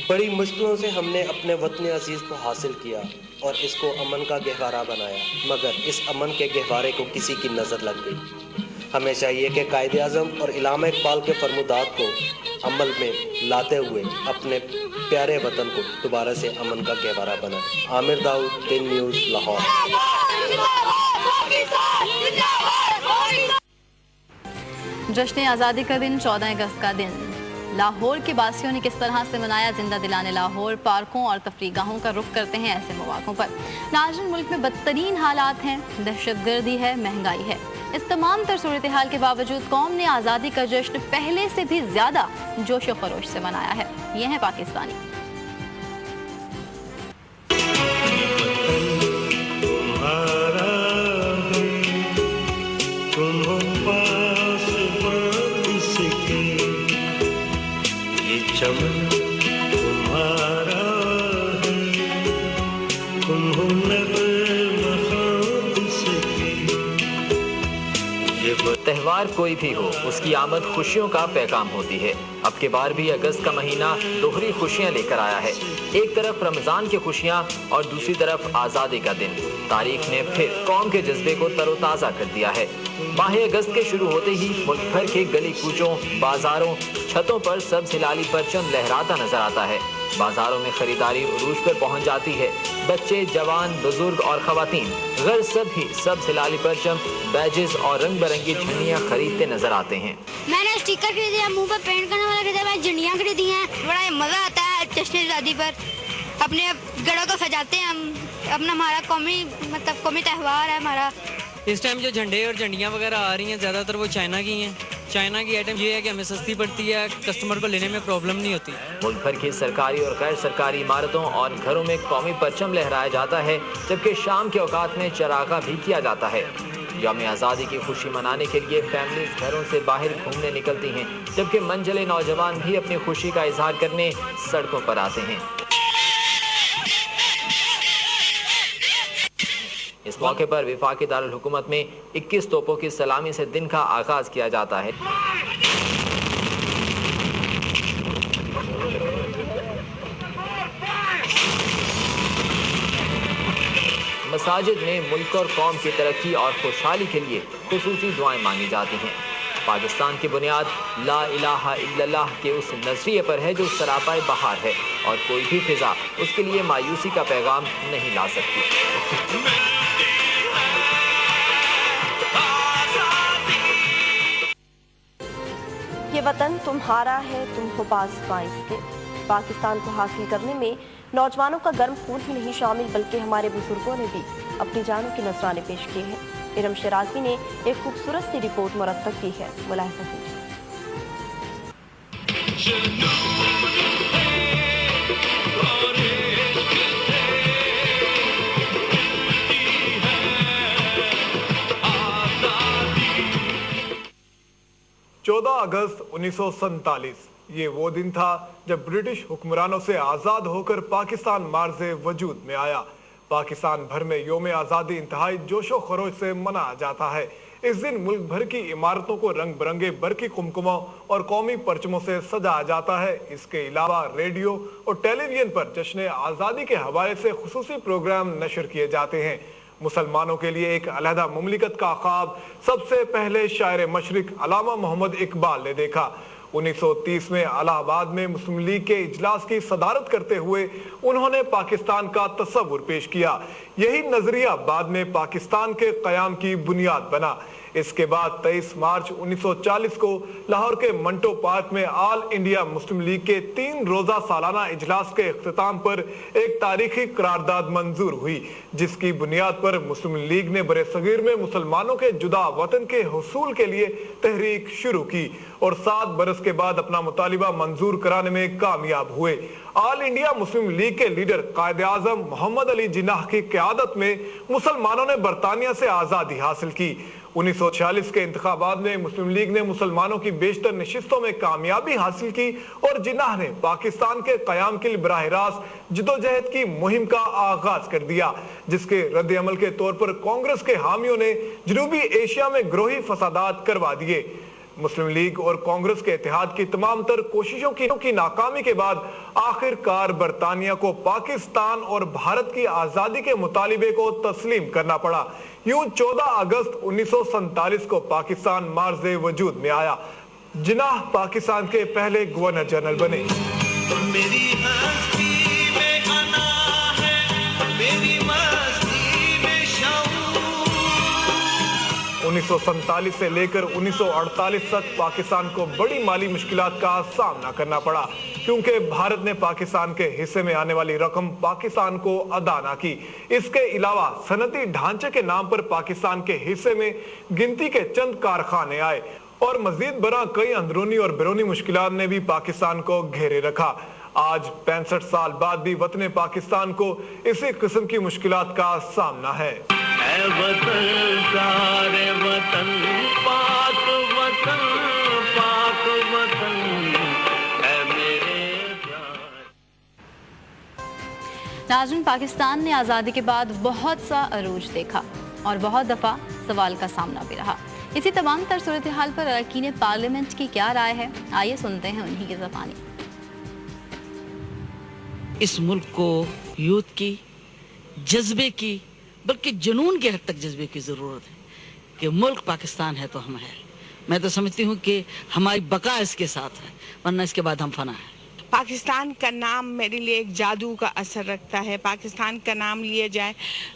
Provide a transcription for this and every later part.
بڑی مشکلوں سے ہم نے اپنے وطن عزیز کو حاصل کیا اور اس کو امن کا گہوارہ بنایا، مگر اس امن کے گہوارے کو کسی کی نظر لگ گئی۔ ہمیں چاہیے کہ قائد اعظم اور علامہ اقبال کے فرمودات کو عمل میں لاتے ہوئے اپنے پیارے وطن کو دوبارہ سے امن کا گہوارہ بنائیں۔ عامر داؤد، دن نیوز، لاہور۔ جشن آزادی کا دن 14 اگست کا دن لاہور کے باسیوں نے کس طرح سے منایا؟ زندہ دلانے لاہور پارکوں اور تفریح گاہوں کا رخ کرتے ہیں ایسے مواقعوں پر۔ ناظرین، ملک میں بدترین حالات ہیں، دہشت گردی ہے، مہنگائی ہے۔ اس تمام تر صورتحال کے باوجود قوم نے آزادی کا جشن پہلے سے بھی زیادہ جوش و خروش سے منایا ہے۔ یہ ہیں پاکستانی۔ تہوار کوئی بھی ہو، اس کی آمد خوشیوں کا پیغام ہوتی ہے۔ اب کے بار بھی اگست کا مہینہ دوہری خوشیاں لے کر آیا ہے۔ ایک طرف رمضان کی خوشیاں اور دوسری طرف آزادی کا دن۔ تاریخ نے پھر قوم کے جذبے کو تر و تازہ کر دیا ہے۔ ماہ اگست کے شروع ہوتے ہی ملک بھر کے گلی کوچوں، بازاروں، چھتوں پر سبز ہلالی پرچم لہراتا نظر آتا ہے۔ بازاروں میں خریداری عروج پر پہنچ جاتی ہے۔ بچے، جوان، بزرگ اور خواتین غرض سب ہی سبز ہلالی پرچم، بیجز اور رنگ برنگی جھنڈیاں خریدتے نظر آتے ہیں۔ میں نے اسٹیکر خریدے ہیں، منہ پر پینٹ کرنے والا خریدا، میں جھنڈیاں خریدی ہیں۔ بڑا مزہ آتا ہے جشن آزادی پر، اپنے گھروں کو سجاتے ہیں ہم، اپنا ہمارا قومی تہوار ہے ہمارا۔ اس ٹائم جو جھنڈے اور جھنڈیاں وغیرہ آ رہی ہیں زیادہ تر وہ چائنا کی ہیں۔ چائنا کی آئٹم یہ ہے کہ ہمیں سستی پڑتی ہے، کسٹمر کو لینے میں پرابلم نہیں ہوتی۔ ملک بھر کی سرکاری اور غیر سرکاری عمارتوں اور گھروں میں قومی پرچم لہرایا جاتا ہے، جبکہ شام کے اوقات میں چراغاں بھی کیا جاتا ہے۔ یوم آزادی کی خوشی منانے کے لیے فیملیز گھروں سے باہر گھومنے نکلتی ہیں، جبکہ منجلے نوجوان بھی اپنی خوشی کا اظہار کرنے سڑکوں پر آتے ہیں۔ اس موقع پر وفاقی دارالحکومت میں 21 توپوں کی سلامی سے دن کا آغاز کیا جاتا ہے۔ مساجد میں ملک اور قوم کی ترقی اور خوشحالی کے لیے خصوصی دعائیں مانگی جاتی ہیں۔ پاکستان کی بنیاد لا الہ الا اللہ کے اس نظریے پر ہے جو سراپائے بہار ہے، اور کوئی بھی فضا اس کے لیے مایوسی کا پیغام نہیں لا سکتی۔ یہ وطن تمہارا ہے، تم ہو پاسباں اس کے۔ پاکستان کو حاصل کرنے میں نوجوانوں کا گرم خون ہی نہیں شامل، بلکہ ہمارے بزرگوں نے بھی اپنی جانوں کے نذرانے پیش کیے ہیں۔ ارم شرازی نے ایک خوبصورت سی رپورٹ مرتب کی ہے، ملاحظہ کیجیے۔ 14 اگست 1947 یہ وہ دن تھا جب برٹش حکمرانوں سے آزاد ہو کر پاکستان مارز وجود میں آیا۔ پاکستان بھر میں یوم آزادی انتہائی جوش و خروش سے منایا جاتا ہے۔ اس دن ملک بھر کی عمارتوں کو رنگ برنگے برقی قمقموں اور قومی پرچموں سے سجایا جاتا ہے۔ اس کے علاوہ ریڈیو اور ٹیلی ویژن پر جشن آزادی کے حوالے سے خصوصی پروگرام نشر کیے جاتے ہیں۔ مسلمانوں کے لیے ایک علیحدہ مملکت کا خواب سب سے پہلے شاعر مشرق علامہ محمد اقبال نے دیکھا۔ 1930 میں الہ آباد میں مسلم لیگ کے اجلاس کی صدارت کرتے ہوئے انہوں نے پاکستان کا تصور پیش کیا۔ یہی نظریہ بعد میں پاکستان کے قیام کی بنیاد بنا۔ اس کے بعد 23 مارچ 1940 کو لاہور کے منٹو پارک میں آل انڈیا مسلم لیگ کے 3 روزہ سالانہ اجلاس کے اختتام پر ایک تاریخی قرارداد منظور ہوئی، جس کی بنیاد پر مسلم لیگ نے برِ صغیر میں مسلمانوں کے جدا وطن کے حصول کے لیے تحریک شروع کی اور 7 برس کے بعد اپنا مطالبہ منظور کرانے میں کامیاب ہوئے۔ آل انڈیا مسلم لیگ کے لیڈر قائد اعظم محمد علی جناح کی قیادت میں مسلمانوں نے برطانیہ سے آزادی حاصل کی۔ 1946 کے انتخابات میں مسلم لیگ نے مسلمانوں کی بیشتر نشستوں میں کامیابی حاصل کی اور جناح نے پاکستان کے قیام کے لیے براہ راست جدوجہد کی مہم کا آغاز کر دیا، جس کے رد عمل کے طور پر کانگریس کے حامیوں نے جنوبی ایشیا میں گروہی فسادات کروا دیے۔ मुस्लिम लीग और कांग्रेस के इत्तेहाद की तमाम तर कोशिशों की नाकामी के बाद आखिरकार बरतानिया को पाकिस्तान और भारत की आजादी के मुतालिबे को तस्लीम करना पड़ा। यूं 14 अगस्त 1947 को पाकिस्तान मार्ज़े वजूद में आया। जिन्नाह पाकिस्तान के पहले गवर्नर जनरल बने। मेरी 1947 से लेकर 1948 तक पाकिस्तान को बड़ी माली मुश्किलात का सामना करना पड़ा, क्योंकि भारत ने पाकिस्तान के हिस्से में आने वाली रकम पाकिस्तान को अदा न की। इसके अलावा सनती ढांचे के नाम पर पाकिस्तान के हिस्से में गिनती के चंद कारखाने आए और मजीद बरा कई अंदरूनी और बैरूनी मुश्किलात ने भी पाकिस्तान को घेरे रखा। आज 65 साल बाद भी वतन पाकिस्तान को इसी किस्म की मुश्किलात का सामना है। नाज़रीन, पाकिस्तान ने आज़ादी के बाद बहुत सा अरूज देखा और बहुत दफ़ा सवाल का सामना भी रहा। इसी तमाम तर सूरत हाल पर अरकान पार्लियामेंट की क्या राय है, आइए सुनते हैं उन्हीं की ज़बानी। इस मुल्क को यूथ की, जज्बे की, बल्कि जुनून के हद तक जज्बे की ज़रूरत है कि मुल्क पाकिस्तान है तो हम हैं। मैं तो समझती हूँ कि हमारी बका इसके साथ है, वरना इसके बाद हम फना हैं। पाकिस्तान का नाम मेरे लिए एक जादू का असर रखता है। पाकिस्तान का नाम लिया जाए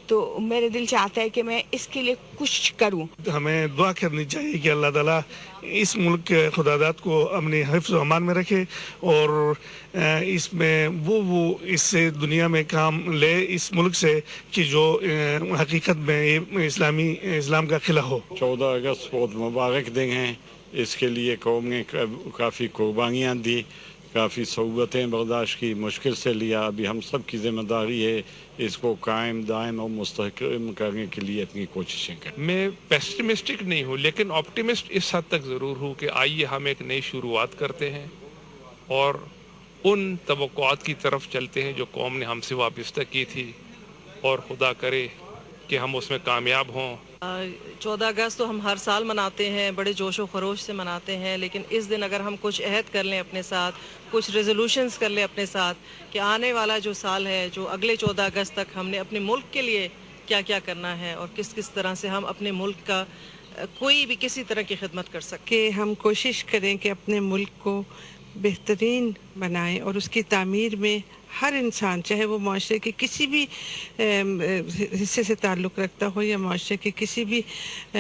तो मेरे दिल चाहता है कि मैं इसके लिए कुछ करूं। हमें दुआ करनी चाहिए कि अल्लाह ताला इस मुल्क के खुदादात को अपने हिफ्ज़ व अमान में रखे और इसमें वो इससे दुनिया में काम ले इस मुल्क से कि जो हकीकत में इस्लाम का खिला हो। 14 अगस्त बहुत मुबारक दिन है। इसके लिए कौम ने काफ़ी कुर्बानियाँ दी, काफ़ी सहुबतें बर्दाश्त की, मुश्किल से लिया। अभी हम सब की जिम्मेदारी है इसको कायम दायम और मुस्तहकम करने के लिए अपनी कोशिशें करें। मैं पेसिमिस्टिक नहीं हूँ, लेकिन ऑप्टिमिस्ट इस हद तक ज़रूर हूँ कि आइए हम एक नई शुरुआत करते हैं और उन तवक्कुआत की तरफ चलते हैं जो कौम ने हमसे वाबस्ता की थी, और खुदा करे कि हम उसमें कामयाब हों। 14 अगस्त तो हम हर साल मनाते हैं, बड़े जोश व खरोश से मनाते हैं, लेकिन इस दिन अगर हम कुछ अहद कर लें अपने साथ, कुछ रेजोल्यूशंस कर लें अपने साथ कि आने वाला जो साल है, जो अगले 14 अगस्त तक हमने अपने मुल्क के लिए क्या क्या करना है और किस किस तरह से हम अपने मुल्क का कोई भी किसी तरह की खिदमत कर सकें, कि हम कोशिश करें कि अपने मुल्क को बेहतरीन बनाएं और उसकी तामीर में हर इंसान, चाहे वो माशरे के किसी भी हिस्से से ताल्लुक़ रखता हो या माशरे के किसी भी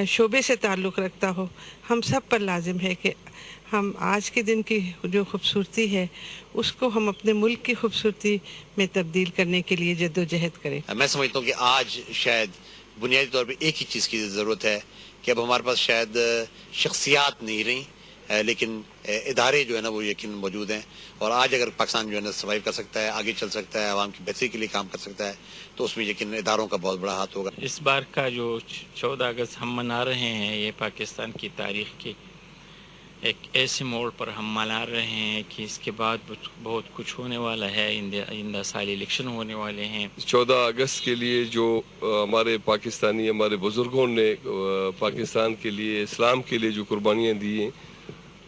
शोबे से ताल्लुक़ रखता हो, हम सब पर लाजिम है कि हम आज के दिन की जो खूबसूरती है उसको हम अपने मुल्क की खूबसूरती में तब्दील करने के लिए जद्दोजहद करें। मैं समझता हूँ कि आज शायद बुनियादी तौर पर एक ही चीज़ की ज़रूरत है कि अब हमारे पास शायद शख्सियात नहीं रही, लेकिन इदारे जो है ना वो यकीन मौजूद हैं, और आज अगर पाकिस्तान जो है ना सर्वाइव कर सकता है, आगे चल सकता है, आवाम की बेहतरी के लिए काम कर सकता है, तो उसमें यकीन इदारों का बहुत बड़ा हाथ होगा। इस बार का जो 14 अगस्त हम मना रहे हैं, ये पाकिस्तान की तारीख़ की एक ऐसे मोड़ पर हम मना रहे हैं कि इसके बाद बहुत कुछ होने वाला है। इंदा साल इलेक्शन होने वाले हैं। 14 अगस्त के लिए जो हमारे बुज़ुर्गों ने पाकिस्तान के लिए, इस्लाम के लिए जो कुर्बानियाँ दी हैं,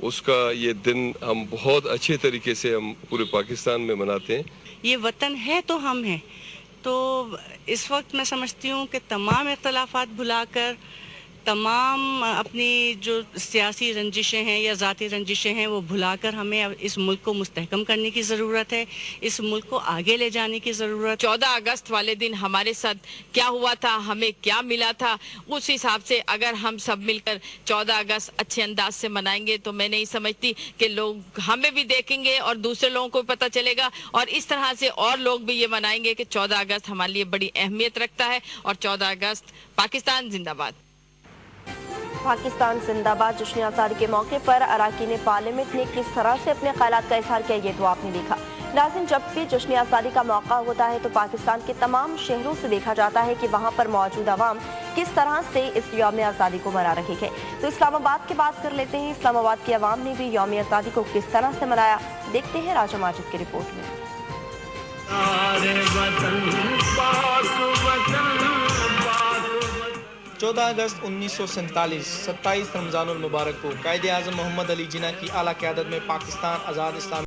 उसका ये दिन हम बहुत अच्छे तरीके से हम पूरे पाकिस्तान में मनाते हैं। ये वतन है तो हम हैं, तो इस वक्त मैं समझती हूँ कि तमाम इख्तलाफात भुलाकर, तमाम अपनी जो सियासी रंजिशें हैं या ज़ाती रंजिशें हैं वो भुलाकर हमें इस मुल्क को मुस्तहकम करने की ज़रूरत है, इस मुल्क को आगे ले जाने की ज़रूरत। 14 अगस्त वाले दिन हमारे साथ क्या हुआ था, हमें क्या मिला था, उस हिसाब से अगर हम सब मिलकर 14 अगस्त अच्छे अंदाज से मनाएंगे तो मैं नहीं समझती कि लोग हमें भी देखेंगे और दूसरे लोगों को पता चलेगा, और इस तरह से और लोग भी ये मनाएंगे कि 14 अगस्त हमारे लिए बड़ी अहमियत रखता है। और 14 अगस्त पाकिस्तान जिंदाबाद। पाकिस्तान जिंदाबाद जश्न आज़ादी के मौके पर अरकान पार्लियामेंट ने किस तरह से अपने ख्यालात का इजहार किया, ये तो आपने देखा। नाज़रीन, जब भी जश्न आज़ादी का मौका होता है तो पाकिस्तान के तमाम शहरों से देखा जाता है कि वहाँ पर मौजूद अवाम किस तरह से इस यौम आज़ादी को मना रही है। तो इस्लामाबाद की बात कर लेते हैं। इस्लामाबाद की अवाम ने भी यौम आज़ादी को किस तरह से मनाया, देखते हैं राजा माजिद की रिपोर्ट में। 14 اگست 1947 27 رمضان المبارک کو قائد اعظم محمد علی جناح کی اعلیٰ قیادت میں پاکستان آزاد اسلامی